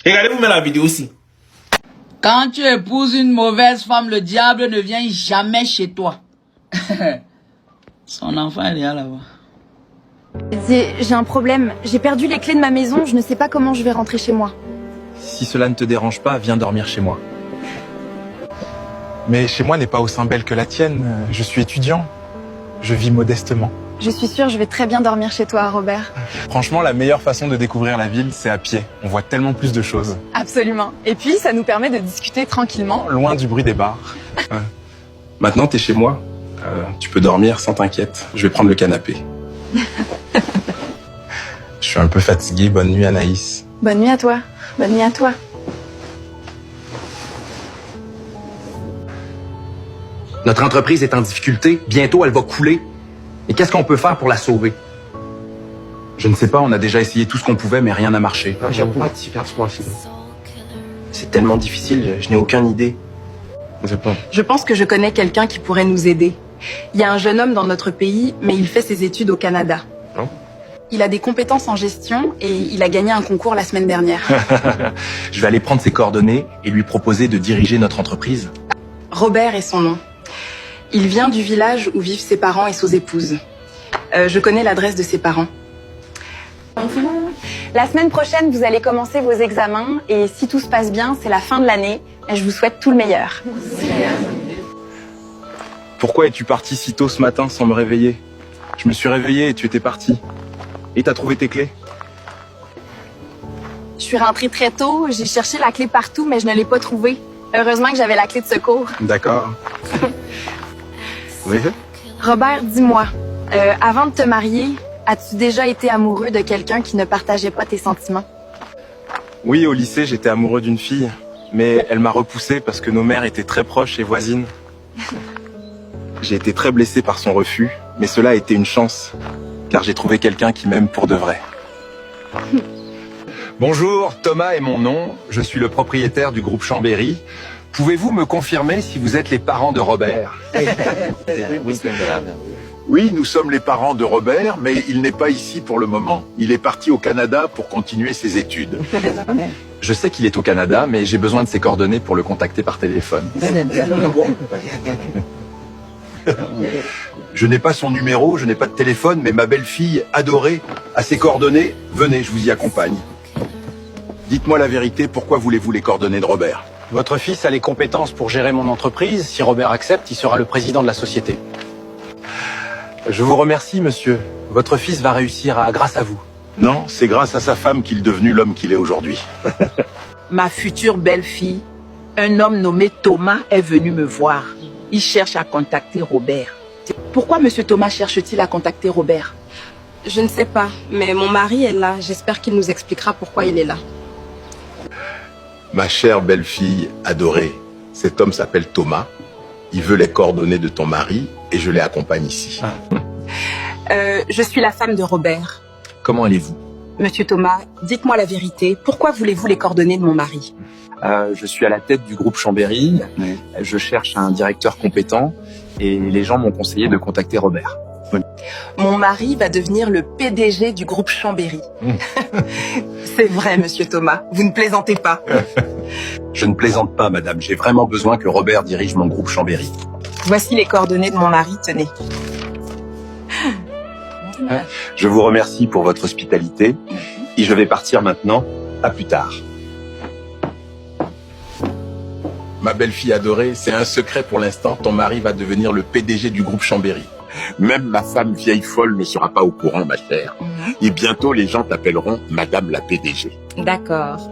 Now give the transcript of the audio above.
Regardez-vous même la vidéo aussi. Quand tu épouses une mauvaise femme, le diable ne vient jamais chez toi. Son enfant, elle est là-bas. J'ai un problème. J'ai perdu les clés de ma maison. Je ne sais pas comment je vais rentrer chez moi. Si cela ne te dérange pas, viens dormir chez moi. Mais chez moi n'est pas aussi belle que la tienne. Je suis étudiant. Je vis modestement. Je suis sûre, je vais très bien dormir chez toi, Robert. Franchement, la meilleure façon de découvrir la ville, c'est à pied. On voit tellement plus de choses. Absolument. Et puis, ça nous permet de discuter tranquillement. Loin du bruit des bars. Maintenant, t'es chez moi. Tu peux dormir sans t'inquiète. Je vais prendre le canapé. Je suis un peu fatigué. Bonne nuit, Anaïs. Bonne nuit à toi. Bonne nuit à toi. Notre entreprise est en difficulté. Bientôt, elle va couler. Et qu'est-ce qu'on peut faire pour la sauver? Je ne sais pas, on a déjà essayé tout ce qu'on pouvait, mais rien n'a marché. J'avoue pas de s'y faire ce mois-ci. C'est tellement difficile, je n'ai aucune idée. Je pense que je connais quelqu'un qui pourrait nous aider. Il y a un jeune homme dans notre pays, mais il fait ses études au Canada. Oh. Il a des compétences en gestion et il a gagné un concours la semaine dernière. Je vais aller prendre ses coordonnées et lui proposer de diriger notre entreprise. Robert est son nom. Il vient du village où vivent ses parents et ses épouses. Je connais l'adresse de ses parents. La semaine prochaine, vous allez commencer vos examens. Et si tout se passe bien, c'est la fin de l'année. Et je vous souhaite tout le meilleur. Pourquoi es-tu parti si tôt ce matin sans me réveiller? Je me suis réveillé et tu étais parti. Et t'as trouvé tes clés? Je suis rentrée très tôt. J'ai cherché la clé partout, mais je ne l'ai pas trouvée. Heureusement que j'avais la clé de secours. D'accord. Oui. Robert, dis-moi, avant de te marier, as-tu déjà été amoureux de quelqu'un qui ne partageait pas tes sentiments? Oui, au lycée, j'étais amoureux d'une fille, mais elle m'a repoussé parce que nos mères étaient très proches et voisines. J'ai été très blessé par son refus, mais cela a été une chance, car j'ai trouvé quelqu'un qui m'aime pour de vrai. Bonjour, Thomas est mon nom, je suis le propriétaire du groupe Chambéry. Pouvez-vous me confirmer si vous êtes les parents de Robert? Oui, nous sommes les parents de Robert, mais il n'est pas ici pour le moment. Il est parti au Canada pour continuer ses études. Je sais qu'il est au Canada, mais j'ai besoin de ses coordonnées pour le contacter par téléphone. Je n'ai pas son numéro, je n'ai pas de téléphone, mais ma belle-fille adorée a ses coordonnées. Venez, je vous y accompagne. Dites-moi la vérité, pourquoi voulez-vous les coordonnées de Robert? Votre fils a les compétences pour gérer mon entreprise. Si Robert accepte, il sera le président de la société. Je vous remercie, monsieur. Votre fils va réussir grâce à vous. Non, c'est grâce à sa femme qu'il est devenu l'homme qu'il est aujourd'hui. Ma future belle-fille, un homme nommé Thomas est venu me voir. Il cherche à contacter Robert. Pourquoi Monsieur Thomas cherche-t-il à contacter Robert? Je ne sais pas, mais mon mari est là. J'espère qu'il nous expliquera pourquoi il est là. Ma chère belle-fille adorée, cet homme s'appelle Thomas. Il veut les coordonnées de ton mari et je les accompagne ici. Je suis la femme de Robert. Comment allez-vous? Monsieur Thomas, dites-moi la vérité. Pourquoi voulez-vous les coordonnées de mon mari? Je suis à la tête du groupe Chambéry. Je cherche un directeur compétent et les gens m'ont conseillé de contacter Robert. Mon mari va devenir le PDG du groupe Chambéry. C'est vrai, monsieur Thomas. Vous ne plaisantez pas. Je ne plaisante pas, madame. J'ai vraiment besoin que Robert dirige mon groupe Chambéry. Voici les coordonnées de mon mari, tenez. Je vous remercie pour votre hospitalité et je vais partir maintenant. À plus tard. Ma belle-fille adorée, c'est un secret pour l'instant. Ton mari va devenir le PDG du groupe Chambéry. Même ma femme vieille folle ne sera pas au courant, ma chère. Et bientôt, les gens t'appelleront Madame la PDG. D'accord.